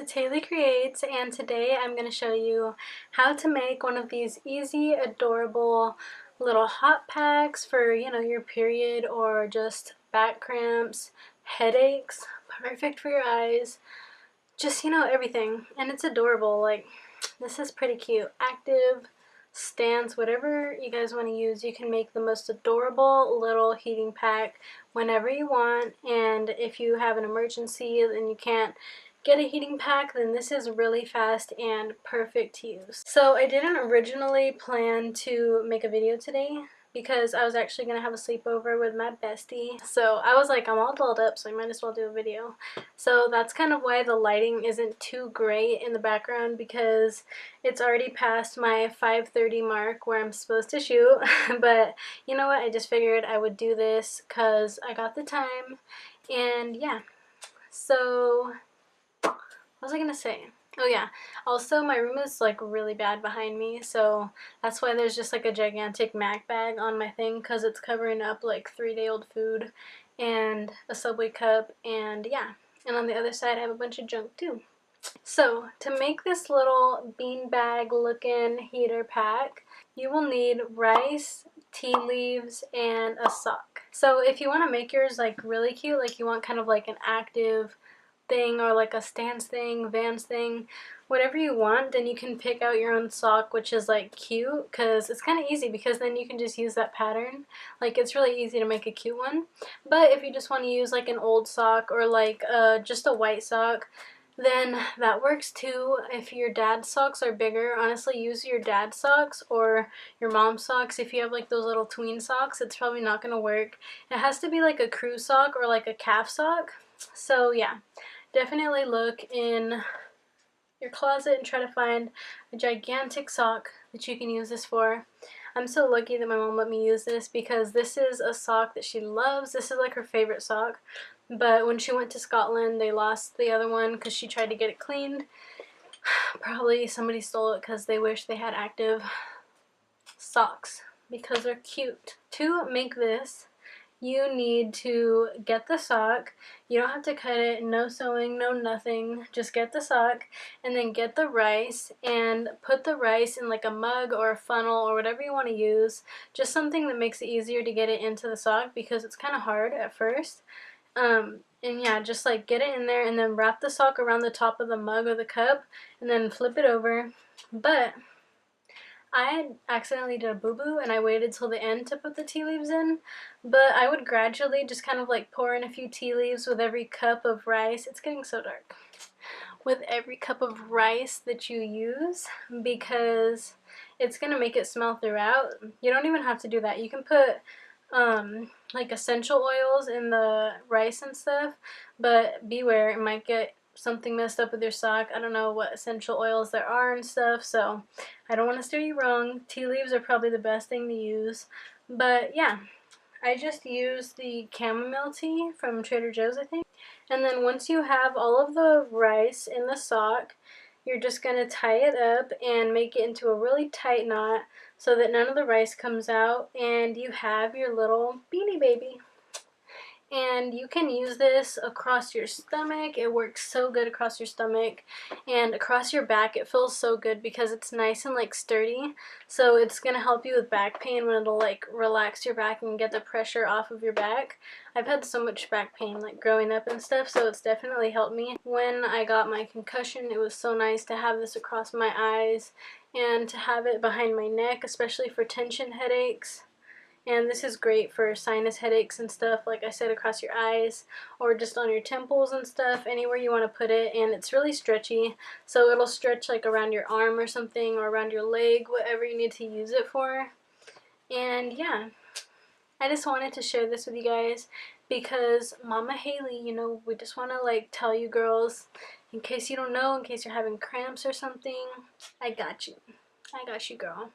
it's Haleycreates, and today I'm going to show you how to make one of these easy, adorable little hot packs for, your period or just back cramps, headaches, perfect for your eyes, just, everything. And it's adorable. Like, this is pretty cute. Active, stance, whatever you guys want to use, you can make the most adorable little heating pack whenever you want. And if you have an emergency and you can't get a heating pack, then this is really fast and perfect to use. So I didn't originally plan to make a video today because I was actually going to have a sleepover with my bestie. So I was like, I'm all dolled up, so I might as well do a video. So that's kind of why the lighting isn't too great in the background, because it's already past my 5:30 mark where I'm supposed to shoot. But you know what, I just figured I would do this because I got the time. And yeah, so what was I gonna say? Oh yeah, also my room is like really bad behind me, so that's why there's just like a gigantic Mac bag on my thing, because it's covering up like 3-day-old food and a Subway cup, and yeah. And on the other side I have a bunch of junk too. So to make this little beanbag looking heater pack, you will need rice, tea leaves, and a sock. So if you want to make yours like really cute, like you want kind of like an active thing or like a stance thing, Vans thing, whatever you want, then you can pick out your own sock, which is like cute, because it's kind of easy, because then you can just use that pattern. Like, it's really easy to make a cute one. But if you just want to use like an old sock or like just a white sock, then that works too. If your dad's socks are bigger, honestly use your dad's socks or your mom's socks. If you have like those little tween socks, it's probably not going to work. It has to be like a crew sock or like a calf sock. So yeah, definitely look in your closet and try to find a gigantic sock that you can use this for. I'm so lucky that my mom let me use this, because this is a sock that she loves. This is like her favorite sock. But when she went to Scotland, they lost the other one because she tried to get it cleaned. Probably somebody stole it because they wish they had active socks, because they're cute. To make this, you need to get the sock. You don't have to cut it, no sewing, no nothing. Just get the sock, and then get the rice and put the rice in like a mug or a funnel or whatever you want to use. Just something that makes it easier to get it into the sock, because it's kind of hard at first. And yeah, just like get it in there and then wrap the sock around the top of the mug or the cup and then flip it over. But I accidentally did a boo-boo and I waited till the end to put the tea leaves in. But I would gradually just kind of like pour in a few tea leaves with every cup of rice. It's getting so dark. With every cup of rice that you use, because it's going to make it smell throughout. You don't even have to do that. You can put like essential oils in the rice and stuff, but beware, it might get something messed up with your sock. I don't know what essential oils there are and stuff, so I don't want to steer you wrong. Tea leaves are probably the best thing to use. But yeah, I just use the chamomile tea from Trader Joe's, I think. And then once you have all of the rice in the sock, you're just going to tie it up and make it into a really tight knot so that none of the rice comes out, and you have your little beanie baby. And you can use this across your stomach. It works so good across your stomach, and across your back it feels so good because it's nice and like sturdy. So it's going to help you with back pain when it'll like relax your back and get the pressure off of your back. I've had so much back pain like growing up and stuff, so it's definitely helped me. When I got my concussion, it was so nice to have this across my eyes and to have it behind my neck, especially for tension headaches. And this is great for sinus headaches and stuff, like I said, across your eyes or just on your temples and stuff, anywhere you want to put it. And it's really stretchy, so it'll stretch like around your arm or something, or around your leg, whatever you need to use it for. And yeah, I just wanted to share this with you guys because Mama Haley, we just want to like tell you girls, in case you don't know, in case you're having cramps or something, I got you. I got you, girl.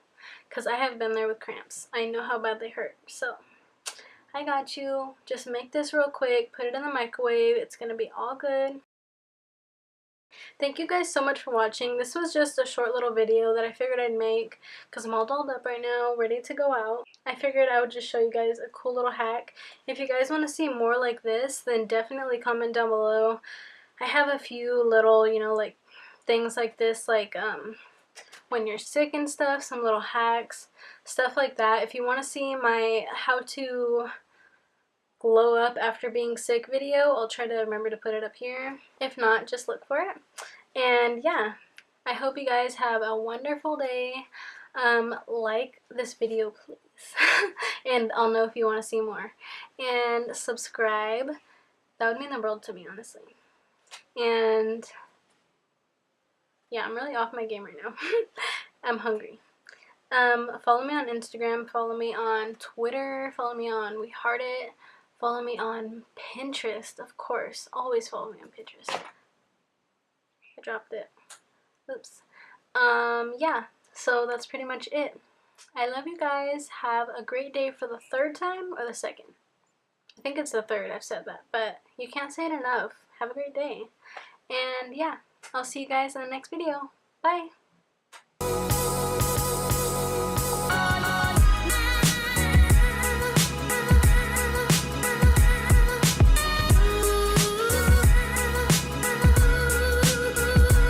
Because I have been there with cramps. I know how bad they hurt. So, I got you. Just make this real quick. Put it in the microwave. It's going to be all good. Thank you guys so much for watching. This was just a short little video that I figured I'd make because I'm all dolled up right now, ready to go out. I figured I would just show you guys a cool little hack. If you guys want to see more like this, then definitely comment down below. I have a few little, you know, like things like this, like when you're sick and stuff, some little hacks, stuff like that. If you want to see my how to glow up after being sick video, I'll try to remember to put it up here. If not, just look for it. And yeah, I hope you guys have a wonderful day. Like this video, please. And I'll know if you want to see more. And subscribe. That would mean the world to me, honestly. And yeah, I'm really off my game right now. I'm hungry. Follow me on Instagram, follow me on Twitter, follow me on WEHEARTIT, follow me on Pinterest, of course. Always follow me on Pinterest. I dropped it. Oops. Yeah, so that's pretty much it. I love you guys. Have a great day for the third time or the second. I think it's the third, I've said that, but you can't say it enough. Have a great day. And yeah, I'll see you guys in the next video. Bye!